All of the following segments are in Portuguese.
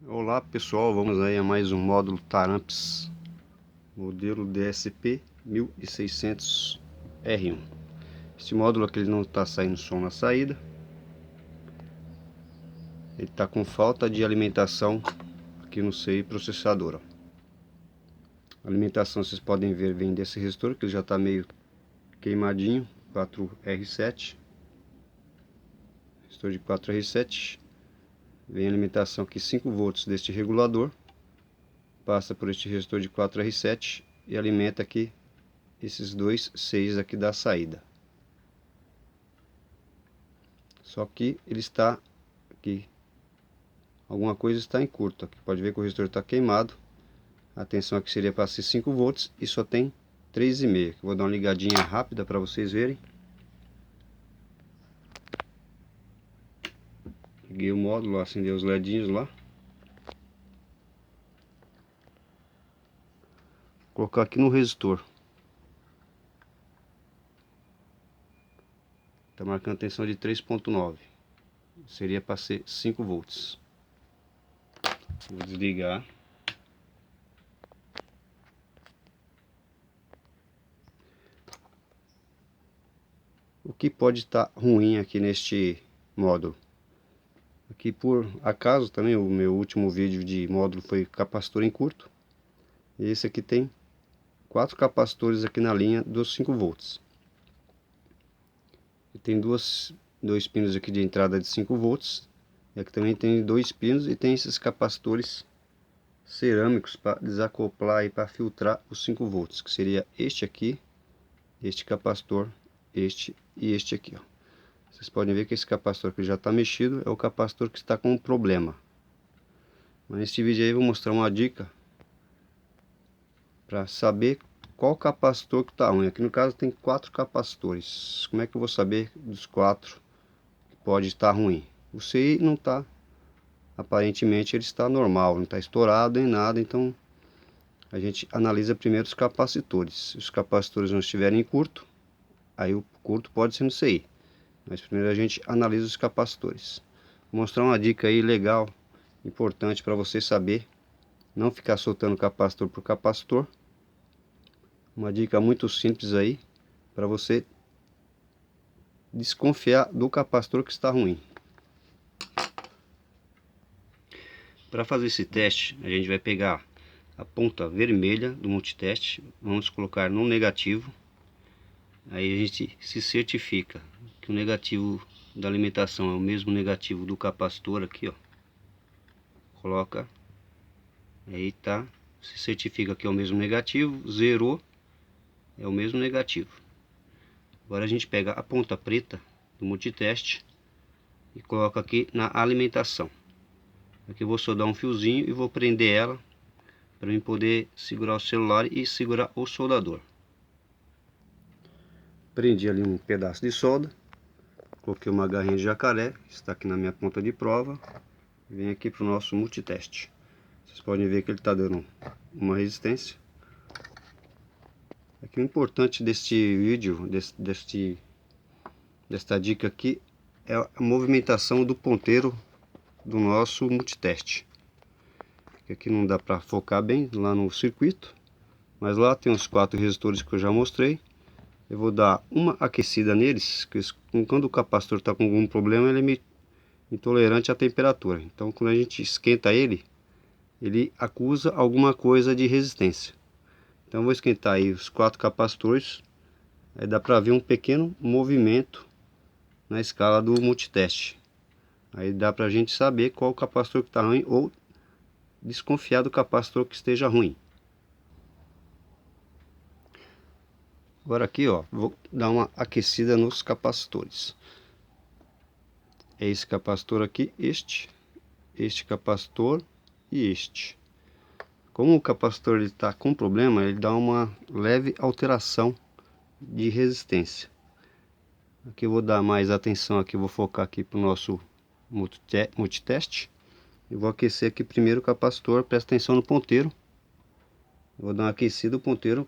Olá pessoal, vamos aí a mais um módulo Taramps, modelo DSP 1600R1. Este módulo aqui ele não está saindo som na saída, ele está com falta de alimentação aqui no CI processador. A alimentação, vocês podem ver, vem desse resistor que ele já está meio queimadinho, 4R7, resistor de 4R7. Vem a alimentação aqui 5 volts deste regulador, passa por este resistor de 4R7 e alimenta aqui esses dois 6 aqui da saída. Só que ele está aqui, alguma coisa está em curto aqui. Pode ver que o resistor está queimado. A tensão aqui seria para ser 5 volts e só tem 3,5. Vou dar uma ligadinha rápida para vocês verem. Liguei o módulo, acendei os LEDinhos lá. Vou colocar aqui no resistor. Está marcando tensão de 3,9. Seria para ser 5 volts. Vou desligar. O que pode estar ruim aqui neste módulo? Aqui por acaso também o meu último vídeo de módulo foi capacitor em curto. E esse aqui tem 4 capacitores aqui na linha dos 5 volts. E tem dois pinos aqui de entrada de 5 volts. E aqui também tem 2 pinos e tem esses capacitores cerâmicos para desacoplar e para filtrar os 5 volts, que seria este aqui, este capacitor, este e este aqui, ó. Vocês podem ver que esse capacitor que já está mexido é o capacitor que está com um problema. Mas neste vídeo aí eu vou mostrar uma dica para saber qual capacitor que está ruim. Aqui no caso tem 4 capacitores. Como é que eu vou saber dos 4 que pode estar ruim? O CI não está, aparentemente ele está normal, não está estourado nem nada. Então a gente analisa primeiro os capacitores. Se os capacitores não estiverem em curto, aí o curto pode ser no CI. Mas primeiro a gente analisa os capacitores. Vou mostrar uma dica aí legal, importante para você saber. Não ficar soltando capacitor por capacitor. Uma dica muito simples aí, para você desconfiar do capacitor que está ruim. Para fazer esse teste, a gente vai pegar a ponta vermelha do multiteste, vamos colocar no negativo. Aí a gente se certifica que o negativo da alimentação é o mesmo negativo do capacitor aqui, ó. Coloca, aí tá, se certifica que é o mesmo negativo, zerou, é o mesmo negativo. Agora a gente pega a ponta preta do multiteste e coloca aqui na alimentação. Aqui eu vou soldar um fiozinho e vou prender ela para eu poder segurar o celular e segurar o soldador. Prendi ali um pedaço de solda, coloquei uma garrinha de jacaré, que está aqui na minha ponta de prova, e vem aqui para o nosso multiteste. Vocês podem ver que ele está dando uma resistência. Aqui o importante deste vídeo, desta dica aqui, é a movimentação do ponteiro do nosso multiteste. Aqui não dá para focar bem lá no circuito, mas lá tem os 4 resistores que eu já mostrei. Eu vou dar uma aquecida neles, que quando o capacitor está com algum problema, ele é meio intolerante à temperatura. Então quando a gente esquenta ele, ele acusa alguma coisa de resistência. Então eu vou esquentar aí os 4 capacitores, aí dá para ver um pequeno movimento na escala do multiteste. Aí dá para a gente saber qual capacitor que está ruim ou desconfiar do capacitor que esteja ruim. Agora aqui, ó, vou dar uma aquecida nos capacitores. É esse capacitor aqui, este capacitor e este. Como o capacitor está com problema, ele dá uma leve alteração de resistência. Aqui eu vou dar mais atenção, aqui vou focar aqui para o nosso multiteste. E vou aquecer aqui primeiro o capacitor, presta atenção no ponteiro. Eu vou dar uma aquecida, o ponteiro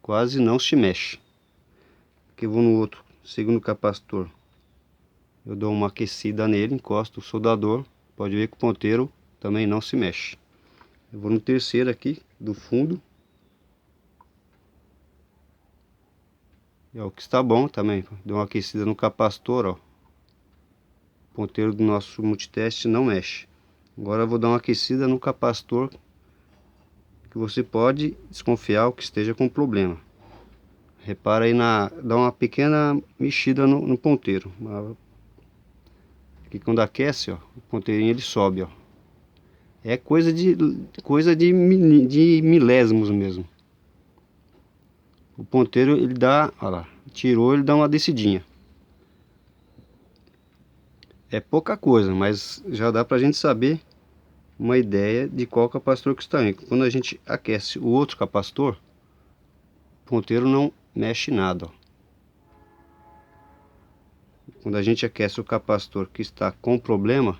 quase não se mexe. Aqui eu vou no outro, segundo capacitor. Eu dou uma aquecida nele, encosto o soldador. pode ver que o ponteiro também não se mexe. Eu vou no terceiro aqui, do fundo. É o que está bom também. Deu uma aquecida no capacitor, ó. O ponteiro do nosso multiteste não mexe. Agora eu vou dar uma aquecida no capacitor, que você pode desconfiar que esteja com problema. Repara aí, dá uma pequena mexida no ponteiro. Aqui quando aquece, ó, o ponteirinho ele sobe, ó. É de milésimos mesmo. O ponteiro ele dá, olha lá, tirou, ele dá uma descidinha. É pouca coisa, mas já dá pra gente saber uma ideia de qual capacitor que está aí. Quando a gente aquece o outro capacitor, o ponteiro não mexe nada, ó. Quando a gente aquece o capacitor que está com problema,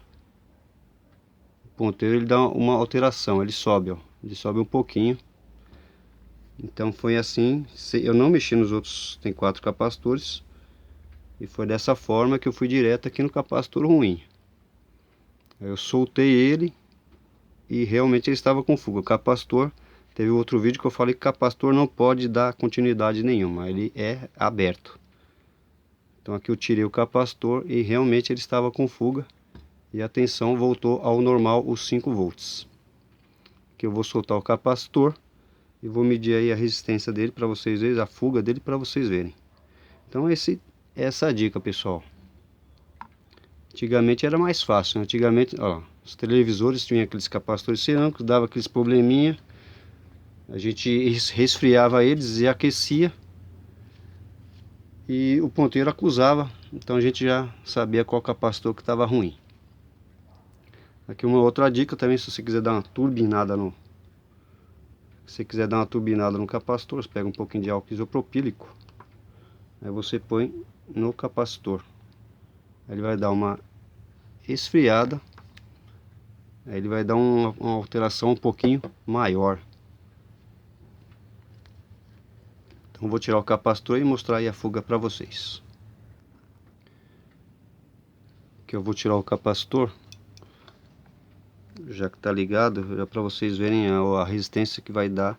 o ponteiro ele dá uma alteração, ele sobe, ó. Ele sobe um pouquinho. Então foi assim, eu não mexi nos outros, tem 4 capacitores. E foi dessa forma que eu fui direto aqui no capacitor ruim. Eu soltei ele e realmente ele estava com fuga. O capacitor, teve outro vídeo que eu falei que o capacitor não pode dar continuidade nenhuma, ele é aberto. Então aqui eu tirei o capacitor e realmente ele estava com fuga. E a tensão voltou ao normal, os 5 volts. Aqui eu vou soltar o capacitor e vou medir aí a resistência dele para vocês verem, a fuga dele para vocês verem. Então essa é a dica, pessoal. Antigamente era mais fácil, né? Antigamente, ó, os televisores tinham aqueles capacitores cerâmicos, dava aqueles probleminha. A gente resfriava eles e aquecia. E o ponteiro acusava, então a gente já sabia qual capacitor que estava ruim. Aqui uma outra dica também, se você quiser dar uma turbinada no... Se você quiser dar uma turbinada no capacitor, você pega um pouquinho de álcool isopropílico. Aí você põe no capacitor. Aí ele vai dar uma esfriada. Aí ele vai dar uma alteração um pouquinho maior. Então vou tirar o capacitor e mostrar aí a fuga para vocês. Aqui eu vou tirar o capacitor, já que tá ligado, já para vocês verem a resistência que vai dar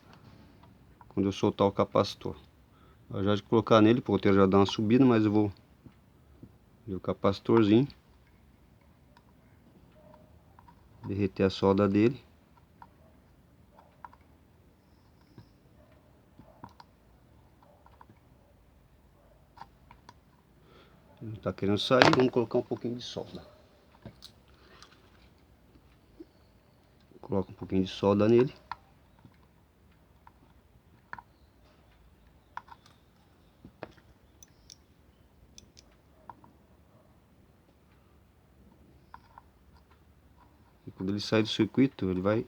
quando eu soltar o capacitor. Eu já de colocar nele, o ponteiro já dá uma subida, mas eu vou ver o capacitorzinho, derreter a solda dele. Não tá querendo sair, vamos colocar um pouquinho de solda. Coloca um pouquinho de solda nele. E quando ele sair do circuito, ele vai...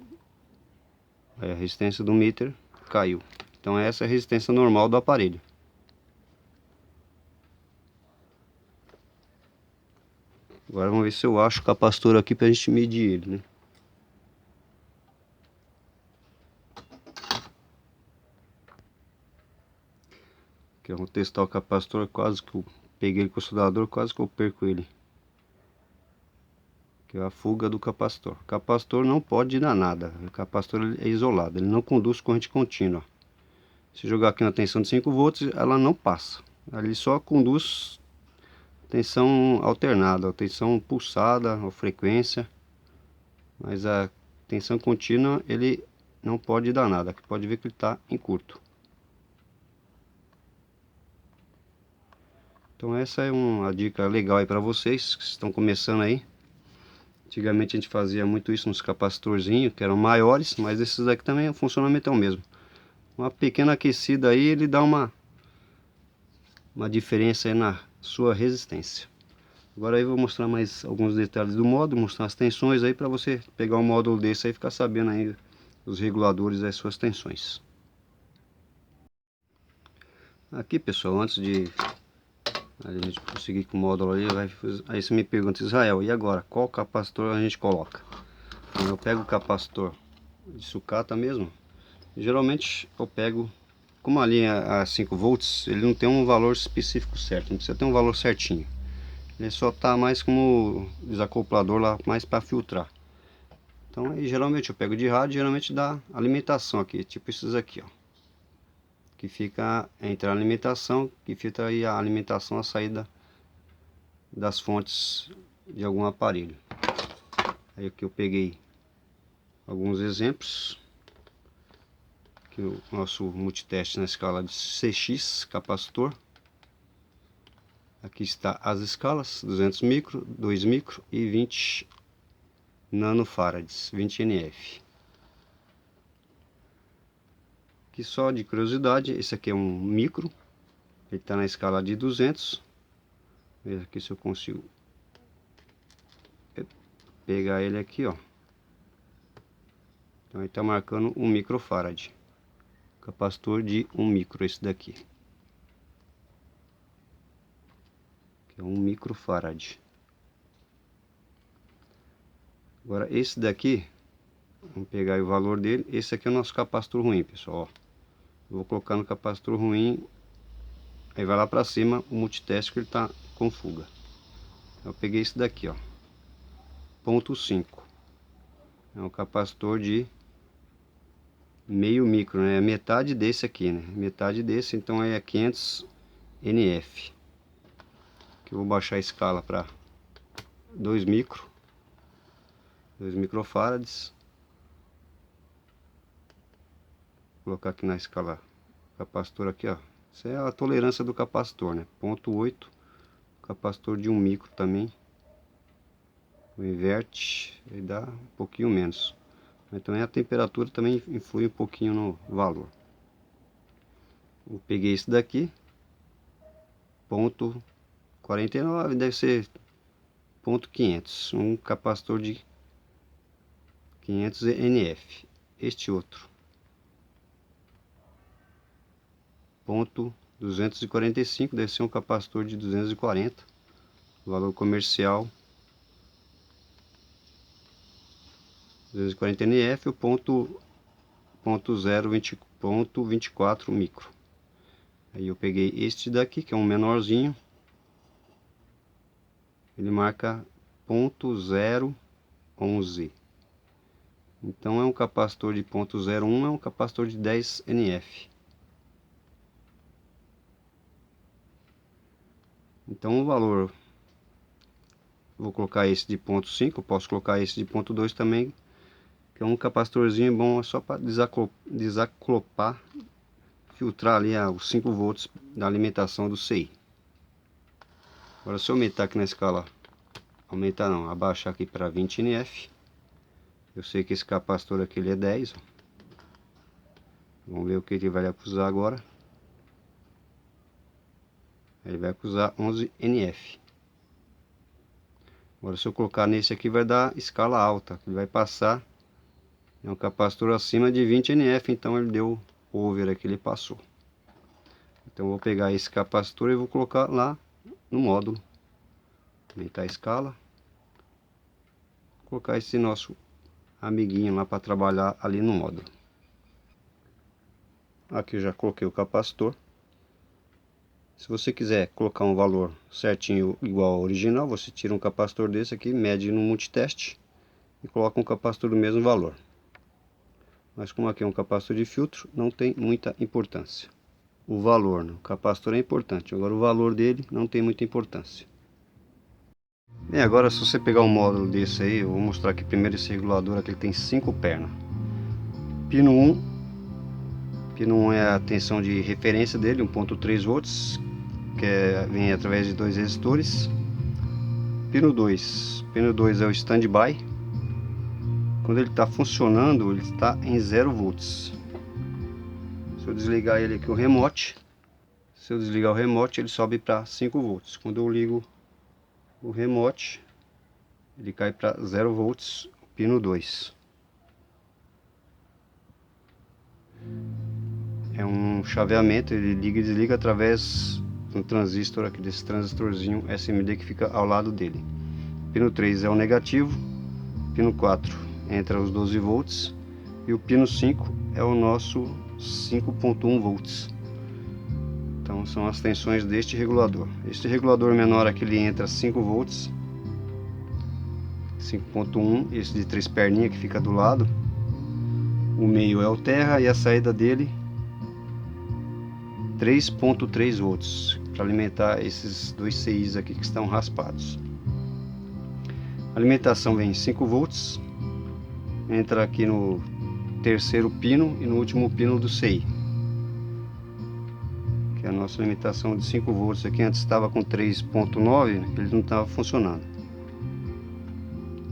Aí a resistência do meter caiu. Então essa é a resistência normal do aparelho. Agora vamos ver se eu acho o capacitor aqui pra gente medir ele, né? Aqui eu vou testar o capacitor, quase que eu peguei ele com o soldador, quase que eu perco ele. Que é a fuga do capacitor. O capacitor não pode dar nada. O capacitor é isolado, ele não conduz corrente contínua. Se jogar aqui na tensão de 5 volts, ela não passa. Ele só conduz tensão alternada, tensão pulsada ou frequência. Mas a tensão contínua ele não pode dar nada. Aqui pode ver que ele está em curto. Então essa é uma dica legal aí para vocês que estão começando aí. Antigamente a gente fazia muito isso nos capacitorzinhos, que eram maiores, mas esses aqui também o funcionamento é o mesmo. Uma pequena aquecida aí, ele dá uma diferença aí na sua resistência. Agora aí eu vou mostrar mais alguns detalhes do módulo, mostrar as tensões aí para você pegar um módulo desse aí e ficar sabendo aí os reguladores das suas tensões. Aqui, pessoal, antes de a gente conseguir com o módulo ali, aí você me pergunta: Israel, e agora? Qual capacitor a gente coloca? Então, eu pego o capacitor de sucata mesmo. Geralmente eu pego, como a linha a 5 volts, ele não tem um valor específico certo, não precisa ter um valor certinho. Ele só tá mais como desacoplador lá, mais para filtrar. Então aí geralmente eu pego de rádio, geralmente dá alimentação aqui, tipo esses aqui, ó. Que fica entre a alimentação, que filtra aí a alimentação, a saída das fontes de algum aparelho. Aí aqui eu peguei alguns exemplos. Aqui o nosso multiteste na escala de CX, capacitor. Aqui está as escalas, 200 micro, 2 micro e 20 nanofarads, 20 NF. Aqui só de curiosidade, esse aqui é um micro, ele está na escala de 200. Veja aqui se eu consigo pegar ele aqui, ó. Então ele está marcando 1 microfarad, capacitor de 1 micro, esse daqui. Que é 1 microfarad. Agora esse daqui, vamos pegar o valor dele. Esse aqui é o nosso capacitor ruim, pessoal, ó. Vou colocar no capacitor ruim, aí vai lá para cima o multiteste que ele está com fuga. Eu peguei esse daqui, ó, 0,5. É um capacitor de meio micro, né? É metade desse aqui, né? Metade desse, então é 500 NF. Que eu vou baixar a escala para 2 micro, 2 microfarads. Vou colocar aqui na escala capacitor aqui, ó. Essa é a tolerância do capacitor, né? 0,8. Capacitor de 1 micro também. O inverte e dá um pouquinho menos. Então a temperatura também influi um pouquinho no valor. Eu peguei esse daqui, 0,49, deve ser 0,500, um capacitor de 500 NF. Este outro, 0,245, deve ser um capacitor de 240, valor comercial 240 NF, o 0,24 micro. Aí eu peguei este daqui, que é um menorzinho, ele marca 0,011. Então é um capacitor de 0,01, é um capacitor de 10 NF. Então o valor, vou colocar esse de 0,5, eu posso colocar esse de 0,2 também, que é um capacitorzinho bom, é só para desacoplar, filtrar ali os 5 volts da alimentação do CI. Agora se eu aumentar aqui na escala, aumentar não, abaixar aqui para 20 NF, eu sei que esse capacitor aqui ele é 10, ó. Vamos ver o que ele vai acusar agora. Ele vai acusar 11 NF. Agora se eu colocar nesse aqui vai dar escala alta, ele vai passar, é um capacitor acima de 20 NF, então ele deu over aqui, ele passou. Então eu vou pegar esse capacitor e vou colocar lá no módulo, aumentar a escala, colocar esse nosso amiguinho lá para trabalhar ali no módulo. Aqui eu já coloquei o capacitor. Se você quiser colocar um valor certinho igual ao original, você tira um capacitor desse aqui, mede no multiteste e coloca um capacitor do mesmo valor. Mas como aqui é um capacitor de filtro, não tem muita importância. O valor, né? O capacitor é importante, agora o valor dele não tem muita importância. Bem, agora se você pegar um módulo desse aí, eu vou mostrar aqui primeiro esse regulador aqui, ele tem 5 pernas. Pino 1, pino 1 é a tensão de referência dele, 1,3 volts, que vem através de 2 resistores. Pino 2 é o standby. Quando ele está funcionando, ele está em 0 volts. Se eu desligar ele aqui, o remote, se eu desligar o remote, ele sobe para 5 volts. Quando eu ligo o remote, ele cai para 0 volts, pino 2. É um chaveamento, ele liga e desliga através de um transistor aqui, desse transistorzinho SMD que fica ao lado dele. Pino 3 é o negativo, pino 4 entra os 12 volts e o pino 5 é o nosso 5,1 volts. Então são as tensões deste regulador. Este regulador menor aqui ele entra 5 volts, 5.1, esse de 3 perninhas que fica do lado. O meio é o terra e a saída dele 3.3 volts para alimentar esses dois CIs aqui que estão raspados. A alimentação vem 5 volts, entra aqui no terceiro pino e no último pino do CI. Que é a nossa alimentação de 5 volts aqui antes estava com 3.9, ele não estava funcionando.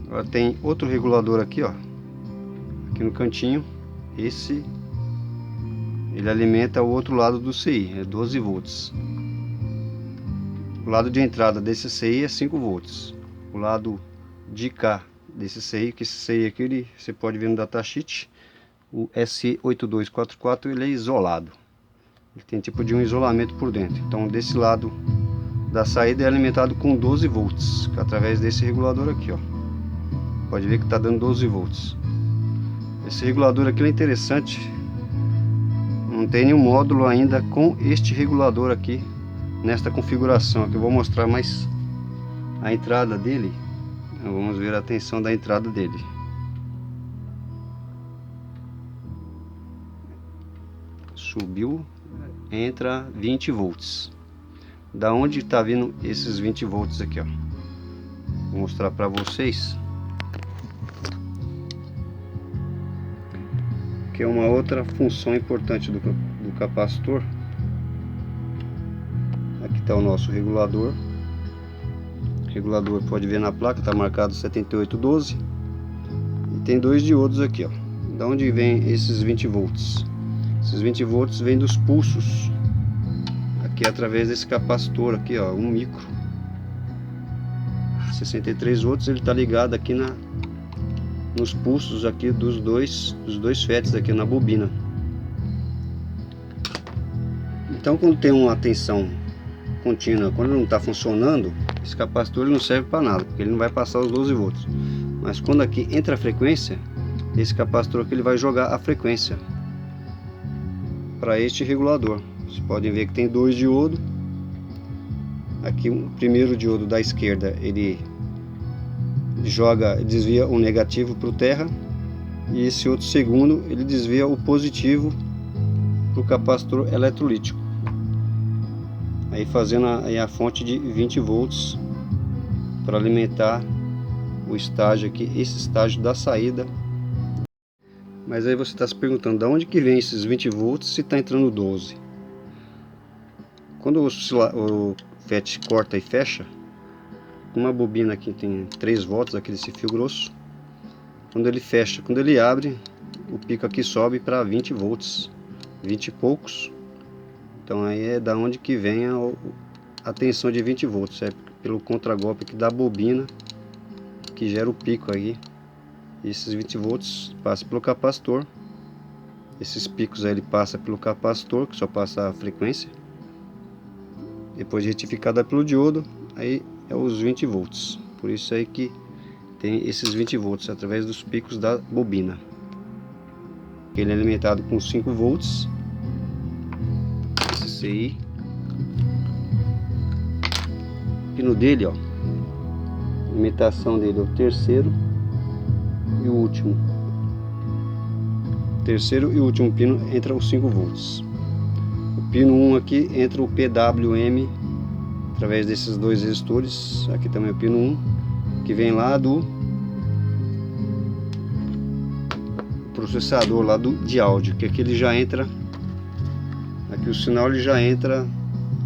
Agora tem outro regulador aqui, ó, aqui no cantinho. Esse ele alimenta o outro lado do CI, é 12 volts. O lado de entrada desse CI é 5 volts. O lado de cá desse CI, que esse CI aqui você pode ver no datasheet, o SE8244, ele é isolado. Ele tem tipo de um isolamento por dentro. Então desse lado da saída é alimentado com 12 volts, através desse regulador aqui, ó. Pode ver que está dando 12 volts. Esse regulador aqui é interessante. Não tem nenhum módulo ainda com este regulador aqui nesta configuração. Aqui eu vou mostrar mais a entrada dele. Vamos ver a tensão da entrada dele. Subiu, entra 20 volts. Da onde está vindo esses 20 volts aqui, ó? Vou mostrar para vocês. Que é uma outra função importante do capacitor. Aqui está o nosso regulador. O regulador, pode ver na placa, está marcado 7812. E tem dois diodos aqui, ó. Da onde vem esses 20 volts? Esses 20 volts vêm dos pulsos. Aqui através desse capacitor aqui, ó, 1 micro. 63 volts, ele está ligado aqui nos pulsos aqui dos dois FETs aqui na bobina. Então quando tem uma tensão contínua, quando não está funcionando, esse capacitor ele não serve para nada, porque ele não vai passar os 12 volts. Mas quando aqui entra a frequência, esse capacitor aqui ele vai jogar a frequência para este regulador. Vocês podem ver que tem dois diodos. Aqui o primeiro diodo da esquerda ele desvia o negativo para o terra, e esse outro segundo ele desvia o positivo para o capacitor eletrolítico, aí fazendo a fonte de 20 volts para alimentar o estágio aqui, esse estágio da saída. Mas aí você está se perguntando de onde que vem esses 20 volts se está entrando 12. Quando o FET corta e fecha, uma bobina aqui tem 3 volts aqui desse fio grosso. Quando ele fecha, quando ele abre, o pico aqui sobe para 20 volts, 20 e poucos. Então aí é da onde que vem a tensão de 20 volts, é pelo contragolpe aqui da bobina que gera o pico aí. E esses 20 volts passam pelo capacitor. Esses picos aí ele passa pelo capacitor, que só passa a frequência. Depois retificada pelo diodo, aí é os 20 volts. Por isso aí que tem esses 20 volts através dos picos da bobina. Ele é alimentado com 5 volts. Esse CI. O pino dele, ó, a alimentação dele é o terceiro e o último. Terceiro e último pino entra os 5 volts. O pino 1 aqui entra o PWM através desses dois resistores. Aqui também é o pino 1, que vem lá do processador lá de áudio, que aqui ele já entra, aqui o sinal ele já entra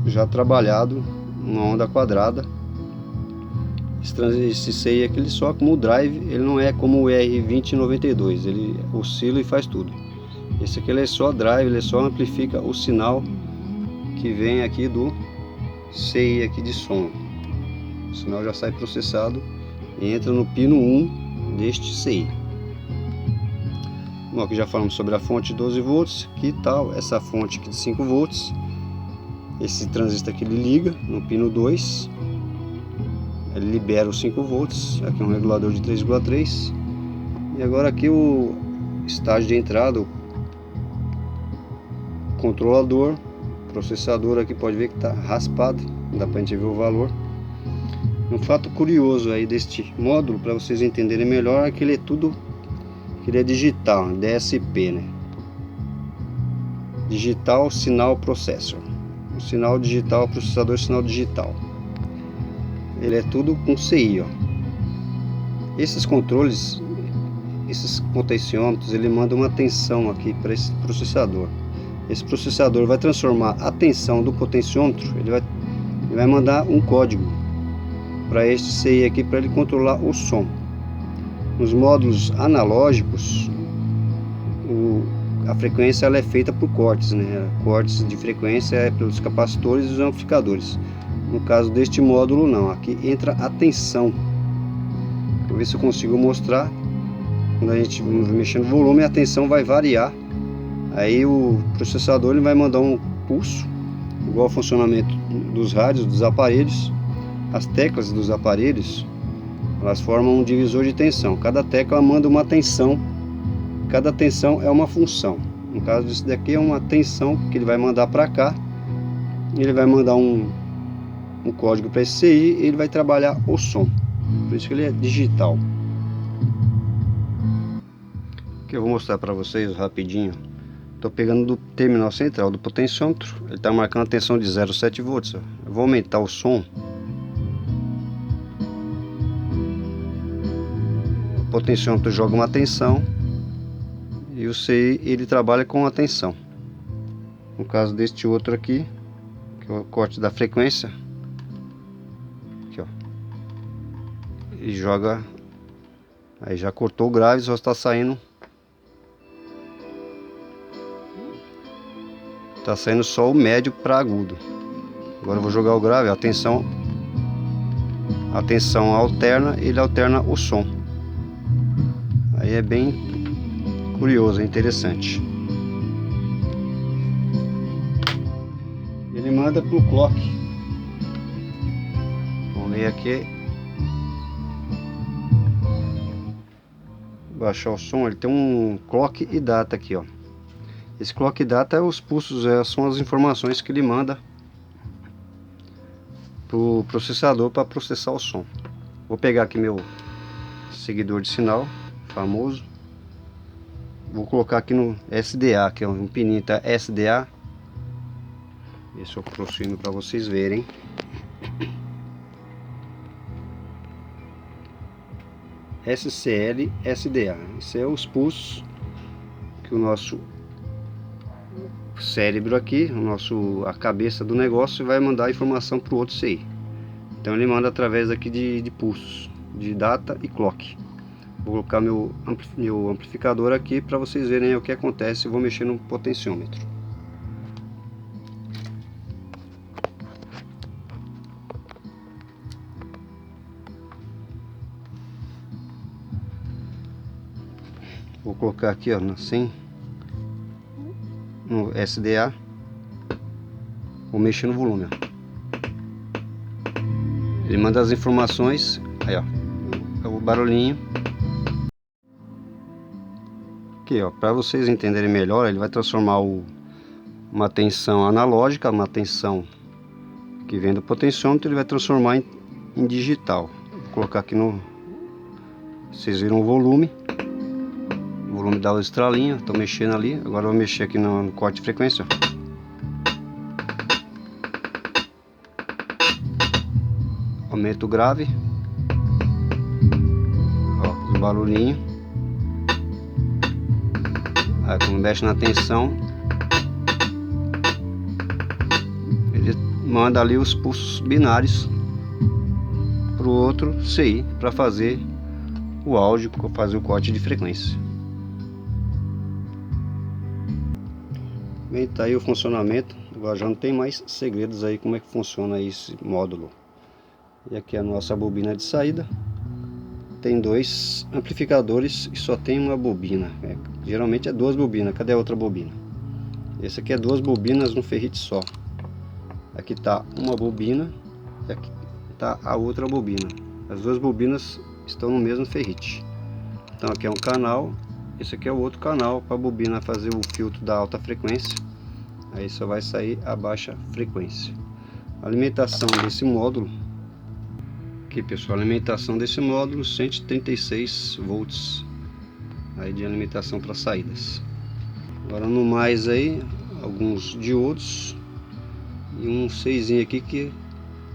já trabalhado uma onda quadrada. Esse CI aqui ele só como o drive, ele não é como o R2092, ele oscila e faz tudo. Esse aqui ele é só drive, ele só amplifica o sinal que vem aqui do CI aqui de som. O sinal já sai processado e entra no pino 1 deste CI. Bom, aqui já falamos sobre a fonte de 12 volts, que tal essa fonte aqui de 5 volts. Esse transistor aqui ele liga no pino 2, ele libera os 5 volts. Aqui é um regulador de 3,3. E agora aqui o estágio de entrada, o controlador, processador aqui pode ver que está raspado, não dá para a gente ver o valor. Um fato curioso aí deste módulo, para vocês entenderem melhor, é que ele é digital, DSP, né? Digital Signal Processor. O sinal digital, processador sinal digital. Ele é tudo com CI, ó. Esses controles, esses potenciômetros, ele manda uma tensão aqui para esse processador. Esse processador vai transformar a tensão do potenciômetro, ele vai mandar um código para este CI aqui, para ele controlar o som. Nos módulos analógicos, a frequência ela é feita por cortes, né? Cortes de frequência é pelos capacitores e os amplificadores. No caso deste módulo não, aqui entra a tensão. Vou ver se eu consigo mostrar. Quando a gente mexer no volume, a tensão vai variar. Aí o processador ele vai mandar um pulso, igual ao funcionamento dos rádios, dos aparelhos. As teclas dos aparelhos, elas formam um divisor de tensão. Cada tecla manda uma tensão. Cada tensão é uma função. No caso disso daqui é uma tensão que ele vai mandar para cá. Ele vai mandar um código para esse CI e ele vai trabalhar o som. Por isso que ele é digital. Que eu vou mostrar para vocês rapidinho. Estou pegando do terminal central do potenciômetro. Ele está marcando a tensão de 0,7 volts. Eu vou aumentar o som. O potenciômetro joga uma tensão e o CI ele trabalha com a tensão. No caso deste outro aqui, que é o corte da frequência, aqui ó, e joga, aí já cortou o grave, só está saindo, só o médio para agudo. Agora eu vou jogar o grave, a tensão alterna, ele alterna o som. Aí é bem curioso, é interessante. Ele manda pro clock. Vamos ver aqui. Baixar o som, ele tem um clock e data aqui, ó. Esse clock e data é os pulsos, são as informações que ele manda pro processador para processar o som. Vou pegar aqui meu seguidor de sinal famoso. Vou colocar aqui no SDA, que é um pininho, tá? SDA. Deixa eu aproximo para vocês verem. SCL SDA. Isso é os pulsos que o nosso cérebro aqui, a cabeça do negócio, vai mandar a informação para o outro CI. Então ele manda através aqui de pulsos, de data e clock. Vou colocar meu amplificador aqui para vocês verem o que acontece. Vou mexer no potenciômetro. Vou colocar aqui, ó, assim, no SDA. Vou mexer no volume, ó. Ele manda as informações. Aí, ó, é o barulhinho. Aqui, ó, para vocês entenderem melhor, ele vai transformar uma tensão analógica, uma tensão que vem do potenciômetro, ele vai transformar em digital. Vou colocar aqui no... Vocês viram o volume. O volume dá o estralinho, estou mexendo ali. Agora eu vou mexer aqui no corte de frequência. Aumento o grave. Ó, o barulhinho. Aí quando mexe na tensão, ele manda ali os pulsos binários para o outro CI para fazer o áudio, fazer o corte de frequência. Bem, tá aí o funcionamento. Agora já não tem mais segredos aí como é que funciona esse módulo. E aqui é a nossa bobina de saída. Tem dois amplificadores e só tem uma bobina. Geralmente é duas bobinas. Cadê a outra bobina? Esse aqui é duas bobinas no ferrite só. Aqui está uma bobina e aqui está a outra bobina. As duas bobinas estão no mesmo ferrite. Então aqui é um canal, esse aqui é o outro canal para a bobina fazer o filtro da alta frequência. Aí só vai sair a baixa frequência. A alimentação desse módulo, aqui pessoal, a alimentação desse módulo 136 volts aí de alimentação para saídas. Agora no mais aí, alguns diodos e um 6 aqui que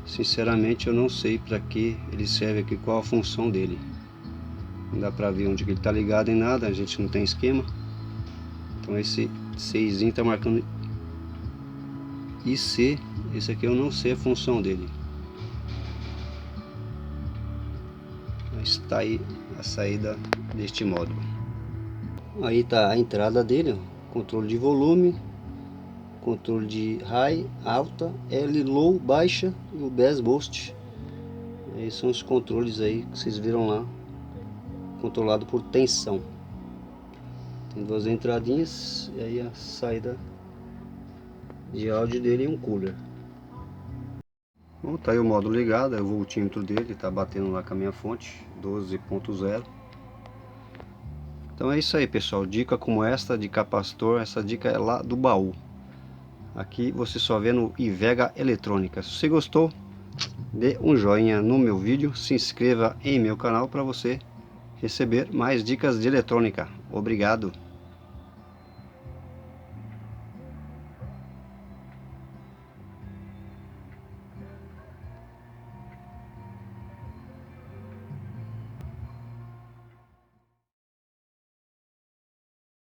sinceramente eu não sei para que ele serve aqui, qual a função dele. Não dá para ver onde que ele está ligado em nada, a gente não tem esquema. Então esse 6 está marcando IC, esse aqui eu não sei a função dele. Mas está aí a saída deste módulo. Aí está a entrada dele, ó. Controle de volume, controle de high, alta, L, low, baixa e o bass boost. Esses são os controles aí que vocês viram lá, controlado por tensão. Tem duas entradinhas e aí a saída de áudio dele e um cooler. Bom, tá aí o módulo ligado, é o voltímetro dele, tá batendo lá com a minha fonte 12.0. Então é isso aí pessoal, dica como esta de capacitor, essa dica é lá do baú. Aqui você só vê no Ivega Eletrônica. Se você gostou, dê um joinha no meu vídeo, se inscreva em meu canal para você receber mais dicas de eletrônica. Obrigado!